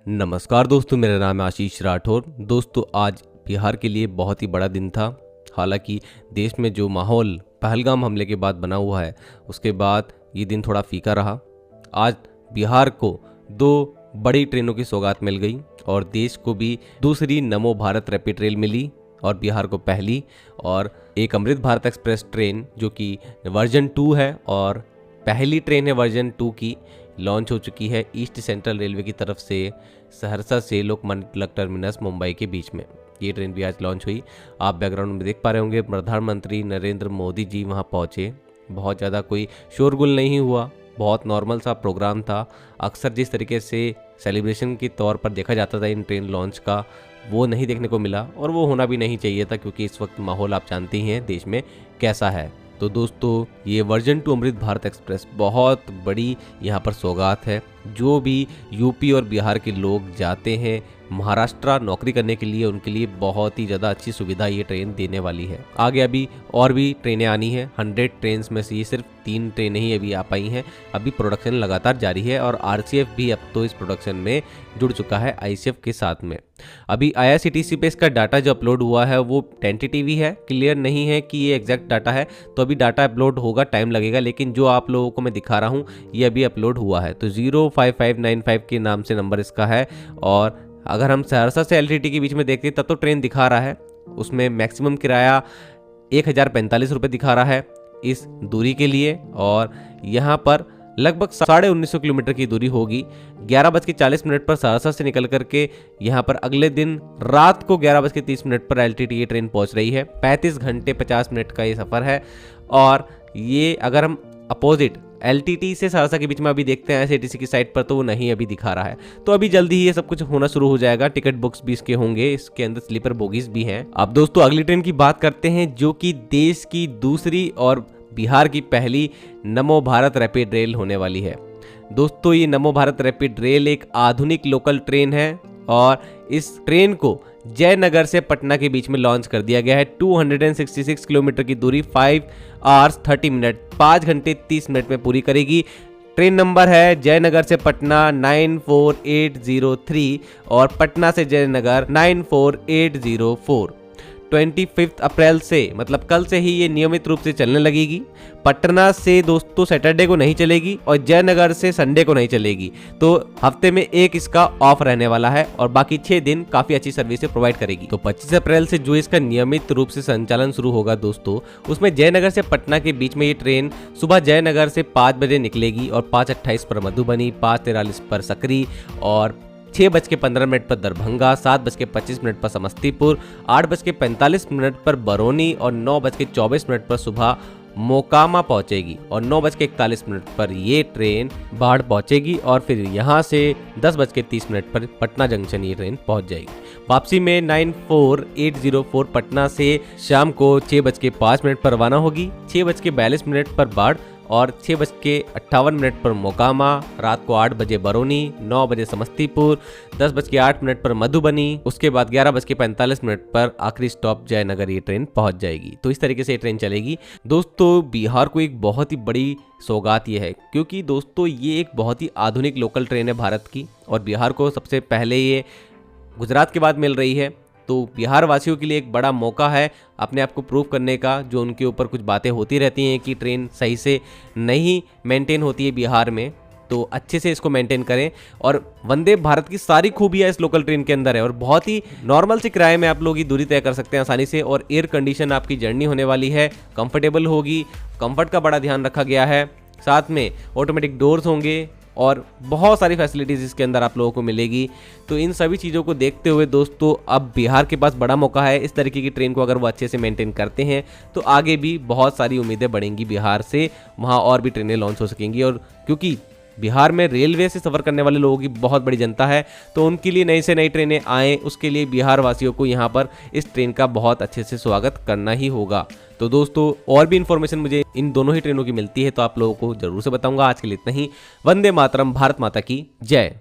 नमस्कार दोस्तों, मेरा नाम है आशीष राठौर। दोस्तों, आज बिहार के लिए बहुत ही बड़ा दिन था। हालांकि देश में जो माहौल पहलगाम हमले के बाद बना हुआ है, उसके बाद ये दिन थोड़ा फीका रहा। आज बिहार को 2 बड़ी ट्रेनों की सौगात मिल गई और देश को भी दूसरी नमो भारत रैपिड रेल मिली और बिहार को पहली, और एक अमृत भारत एक्सप्रेस ट्रेन जो कि वर्जन 2 है और पहली ट्रेन है वर्जन 2 की, लॉन्च हो चुकी है ईस्ट सेंट्रल रेलवे की तरफ से सहरसा से लोकमान्य तिलक टर्मिनस मुंबई के बीच में। ये ट्रेन भी आज लॉन्च हुई। आप बैकग्राउंड में देख पा रहे होंगे, प्रधानमंत्री नरेंद्र मोदी जी वहाँ पहुँचे। बहुत ज़्यादा कोई शोरगुल नहीं हुआ, बहुत नॉर्मल सा प्रोग्राम था। अक्सर जिस तरीके से सेलिब्रेशन के तौर पर देखा जाता था इन ट्रेन लॉन्च का, वो नहीं देखने को मिला और वो होना भी नहीं चाहिए था, क्योंकि इस वक्त माहौल आप जानते ही हैं देश में कैसा है। तो दोस्तों, ये वर्जन 2 अमृत भारत एक्सप्रेस बहुत बड़ी यहाँ पर सौगात है। जो भी यूपी और बिहार के लोग जाते हैं महाराष्ट्र नौकरी करने के लिए, उनके लिए बहुत ही ज़्यादा अच्छी सुविधा ये ट्रेन देने वाली है। आगे अभी और भी ट्रेनें आनी है। 100 ट्रेन में से ये सिर्फ 3 ट्रेनें ही अभी आ पाई हैं। अभी प्रोडक्शन लगातार जारी है और आरसीएफ भी अब तो इस प्रोडक्शन में जुड़ चुका है आईसीएफ के साथ में। अभी आईआरसीटीसी पे इसका डाटा जो अपलोड हुआ है वो टेंटेटिव ही है, क्लियर नहीं है कि ये एग्जैक्ट डाटा है। तो अभी डाटा अपलोड होगा, टाइम लगेगा, लेकिन जो आप लोगों को मैं दिखा रहा हूँ ये अभी अपलोड हुआ है। तो 05595 के नाम से नंबर इसका है। और अगर हम सहरसा से एलटीटी के बीच में देखते हैं तब तो ट्रेन दिखा रहा है, उसमें मैक्सिमम किराया 1045 रुपये दिखा रहा है इस दूरी के लिए। और यहाँ पर लगभग 1950 किलोमीटर की दूरी होगी। 11:40 पर सहरसा से निकल करके यहाँ पर अगले दिन रात को 11:30 पर एलटीटी ये ट्रेन पहुँच रही है। 35 घंटे 50 मिनट का ये सफ़र है। और ये अगर हम अपोजिट एलटीटी से सहरसा के बीच में अभी देखते हैं आईआरसीटीसी की साइट पर, तो वो नहीं अभी दिखा रहा है। तो अभी जल्दी ही ये सब कुछ होना शुरू हो जाएगा। टिकट बुक्स भी इसके होंगे, इसके अंदर स्लीपर बोगीज भी हैं। अब दोस्तों, अगली ट्रेन की बात करते हैं जो कि देश की दूसरी और बिहार की पहली नमो भारत रैपिड रेल होने वाली है। दोस्तों, ये नमो भारत रैपिड रेल एक आधुनिक लोकल ट्रेन है और इस ट्रेन को जयनगर से पटना के बीच में लॉन्च कर दिया गया है। 266 किलोमीटर की दूरी 5 आवर्स 30 मिनट 5 घंटे 30 मिनट में पूरी करेगी। ट्रेन नंबर है जयनगर से पटना 94803 और पटना से जयनगर 94804। 25 अप्रैल से, मतलब कल से ही ये नियमित रूप से चलने लगेगी। पटना से दोस्तों सैटरडे को नहीं चलेगी और जयनगर से संडे को नहीं चलेगी। तो हफ्ते में एक इसका ऑफ रहने वाला है और बाकी 6 दिन काफी अच्छी सर्विस प्रोवाइड करेगी। तो 25 अप्रैल से जो इसका नियमित रूप से संचालन शुरू होगा दोस्तों, उसमें जयनगर से पटना के बीच में ये ट्रेन सुबह जयनगर से 5 बजे निकलेगी और 5:28 पर मधुबनी, 5:43 पर सकरी और 6:15 पर दरभंगा, 7:25 पर समस्तीपुर, 8:45 पर बरौनी और 9:24 पर सुबह मोकामा पहुंचेगी और 9:41 पर ये ट्रेन बाढ़ पहुंचेगी और फिर यहाँ से 10:30 पर पटना जंक्शन ये ट्रेन पहुंच जाएगी। वापसी में 94804 पटना से शाम को 6:05 पर रवाना होगी, 6:42 पर बाढ़ और 6:58 पर मोकामा, रात को 8 बजे बरौनी, 9 बजे समस्तीपुर, 10:08 पर मधुबनी, उसके बाद 11:45 पर आखिरी स्टॉप जयनगर ये ट्रेन पहुंच जाएगी। तो इस तरीके से ये ट्रेन चलेगी। दोस्तों, बिहार को एक बहुत ही बड़ी सौगात ये है, क्योंकि दोस्तों ये एक बहुत ही आधुनिक लोकल ट्रेन है भारत की और बिहार को सबसे पहले ये गुजरात के बाद मिल रही है। तो बिहार वासियों के लिए एक बड़ा मौका है अपने आप को प्रूव करने का। जो उनके ऊपर कुछ बातें होती रहती हैं कि ट्रेन सही से नहीं मेंटेन होती है बिहार में, तो अच्छे से इसको मेंटेन करें। और वंदे भारत की सारी खूबियाँ इस लोकल ट्रेन के अंदर है और बहुत ही नॉर्मल से किराए में आप लोग की दूरी तय कर सकते हैं आसानी से। और एयर कंडीशन आपकी जर्नी होने वाली है, कंफर्टेबल होगी, कंफर्ट का बड़ा ध्यान रखा गया है। साथ में ऑटोमेटिक डोर्स होंगे और बहुत सारी फैसिलिटीज़ इसके अंदर आप लोगों को मिलेगी। तो इन सभी चीज़ों को देखते हुए दोस्तों, अब बिहार के पास बड़ा मौका है। इस तरीके की ट्रेन को अगर वो अच्छे से मेंटेन करते हैं तो आगे भी बहुत सारी उम्मीदें बढ़ेंगी बिहार से, वहाँ और भी ट्रेनें लॉन्च हो सकेंगी। और क्योंकि बिहार में रेलवे से सफ़र करने वाले लोगों की बहुत बड़ी जनता है, तो उनके लिए नई से नई ट्रेनें आएँ, उसके लिए बिहार वासियों को यहाँ पर इस ट्रेन का बहुत अच्छे से स्वागत करना ही होगा। तो दोस्तों, और भी इन्फॉर्मेशन मुझे इन दोनों ही ट्रेनों की मिलती है तो आप लोगों को जरूर से बताऊंगा। आज के लिए इतना ही। वंदे मातरम, भारत माता की जय।